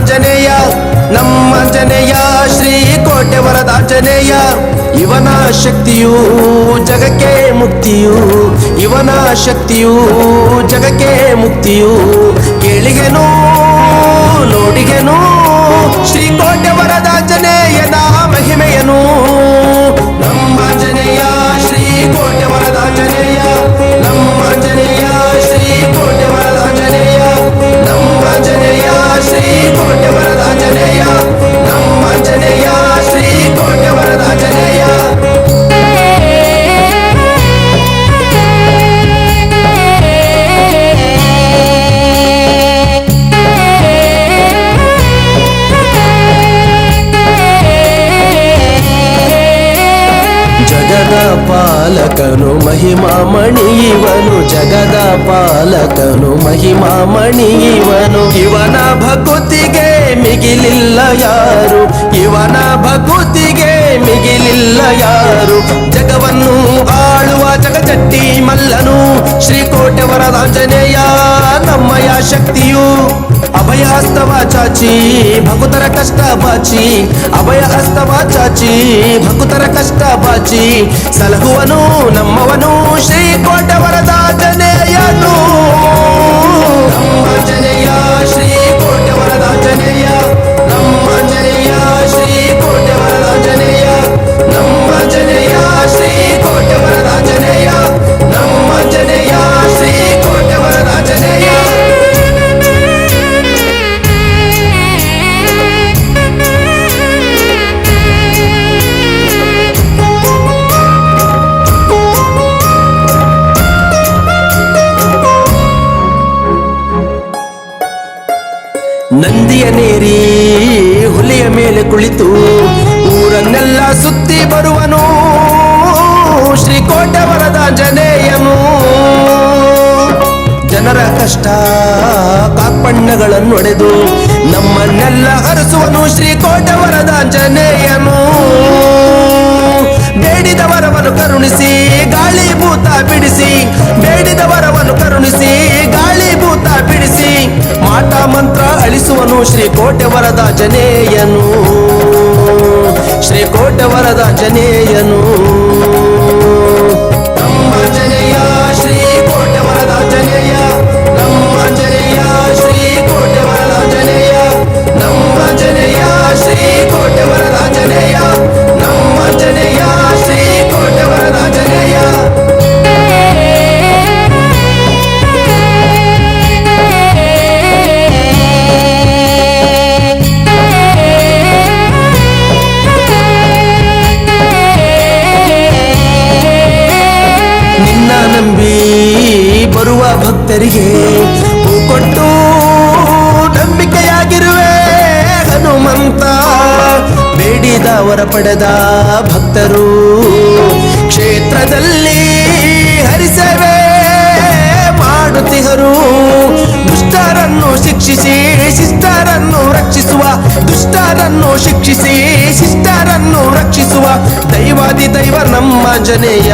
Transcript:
ವರದಾಂಜನೇಯ ನಮ್ಮಾಂಜನೇಯ ಶ್ರೀ ಕೋಟೆ ವರದಾಂಜನೇಯ ಇವನ ಶಕ್ತಿಯು ಜಗಕ್ಕೆ ಮುಕ್ತಿಯು ಇವನ ಶಕ್ತಿಯು ಜಗಕ್ಕೆ ಮುಕ್ತಿಯು ಕೇಳಿಗೆನು ನೋಡಿಗೆನು ಶ್ರೀ ಕೋಟೆ ವರದಾಂಜನೇಯನ ಮಹಿಮೆಯನು ನಮ್ಮಾಂಜನೇಯ ಶ್ರೀ ಕೋಟೆ ವರದಾಂಜನೇಯ ನಮ್ಮಾಂಜನೇಯ ಶ್ರೀ ಕೋಟೆ ವರದಾಂಜನೇಯ ನಮ್ಮಾಂಜನೇಯ ಶ್ರೀ ಕೋಟೆ ವರದಾಂಜನೇಯ ನಮ್ಮಾಂಜನೇಯ ಶ್ರೀ ಕೋಟೆ ವರದಾಂಜನೇಯ ಜಗದ ಪಾಲಕನು ಮಹಿಮಾಮಣಿ ಇವನು ಜಗದ ಪಾಲಕನು ಮಹಿಮಾಮಣಿ ಇವನು ಇವನ ಭಕುತಿಗೆ ಮಿಗಿಲಿಲ್ಲ ಯಾರು ಇವನ ಭಕುತಿಗೆ ಮಿಗಿಲಿಲ್ಲ ಯಾರು ಜಗವನ್ನು ಆಳುವ ಜಗಜಟ್ಟಿ ಮಲ್ಲನು ಶ್ರೀಕೋಟೆ ವರದಾಂಜನೇಯ ನಮ್ಮಯ ಶಕ್ತಿಯು ಅಭಯ ಹಸ್ತವ ಚಾಚಿ ಭಕುತರ ಕಷ್ಟ ಬಾಚಿ ಅಭಯ ಹಸ್ತವ ಚಾಚಿ ಭಕುತರ ಕಷ್ಟ ಬಾಚಿ ಸಲಹುವನು ನಮ್ಮವನು ಶ್ರೀಕೋಟೆ ವರದಾಂಜನೇಯನು ನಮ್ಮಾಂಜನೇಯ ಶ್ರೀಕೋಟೆ ವರದಾಂಜನೇಯ ನಮ್ಮಾಂಜನೇಯ ಶ್ರೀಕೋಟೆ ವರದಾಂಜನೇಯ ನಮ್ಮಾಂಜನೇಯ ಶ್ರೀಕೋಟೆ ವರದಾಂಜನೇಯ ನಮ್ಮಾಂಜನೇಯ ಶ್ರೀಕೋಟೆ ವರದಾಂಜನೇಯ ನಂದಿಯನೇರಿ ಹುಲಿಯ ಮೇಲೆ ಕುಳಿತು ಊರನ್ನೆಲ್ಲ ಸುತ್ತಿ ಬರುವನು ಶ್ರೀಕೋಟೆ ವರದಾಂಜನೇಯನು ಜನರ ಕಷ್ಟ ಕಾರ್ಪಣ್ಯಗಳನ್ನೊಡೆದು ನಮ್ಮನ್ನೆಲ್ಲ ಹರಿಸುವನು ಶ್ರೀಕೋಟೆ ವರದಾಂಜನೇಯನು ಬೇಡಿದ ವರವನ್ನು ಕರುಣಿಸಿ ಗಾಳಿ ಭೂತ ಬಿಡಿಸಿ ಬೇಡಿದ ವರವನ್ನು ಕರುಣಿಸಿ ಗಾಳಿ ಭೂತ ಬಿಡಿಸಿ ಮಾಟ ಮಂತ್ರ ಅಳಿಸುವನು ಶ್ರೀಕೋಟೆ ವರದಾಂಜನೇಯನು ಶ್ರೀಕೋಟೆ ವರದಾಂಜನೇಯನು ನಮ್ಮಾಂಜನೇಯ ಶ್ರೀಕೋಟೆ ವರದಾಂಜನೇಯ ನಮ್ಮಾಂಜನೇಯ ಶ್ರೀಕೋಟೆ ವರದಾಂಜನೇಯ ನಮ್ಮಾಂಜನೇಯ ಶ್ರೀಕೋಟೆ ವರದಾಂಜನೇಯ ನಮ್ಮಾಂಜನೇಯ ಶ್ರೀಕೋಟೆ ವರದಾಂಜನೇಯ ನಿನ್ನ ನಂಬಿ ಬರುವ ಭಕ್ತರಿಗೆ ಹೂ ಕೊಟ್ಟು ನಂಬಿಕೆಯಾಗಿರುವೆ ಹನುಮಂತ ಬೇಡಿದ ವರ ಪಡೆದ ಭಕ್ತರು ಕ್ಷೇತ್ರದಲ್ಲಿ ಹರಿಸೇವೆ ಮಾಡುತ್ತಿಹರು ದುಷ್ಟರನ್ನು ಶಿಕ್ಷಿಸಿ ಶಿಷ್ಟರನ್ನು ರಕ್ಷಿಸುವ ದುಷ್ಟರನ್ನು ಶಿಕ್ಷಿಸಿ ಶಿಷ್ಟರನ್ನು ರಕ್ಷಿಸುವ ದೈವಾದಿ ದೈವ ನಮ್ಮಾಂಜನೇಯ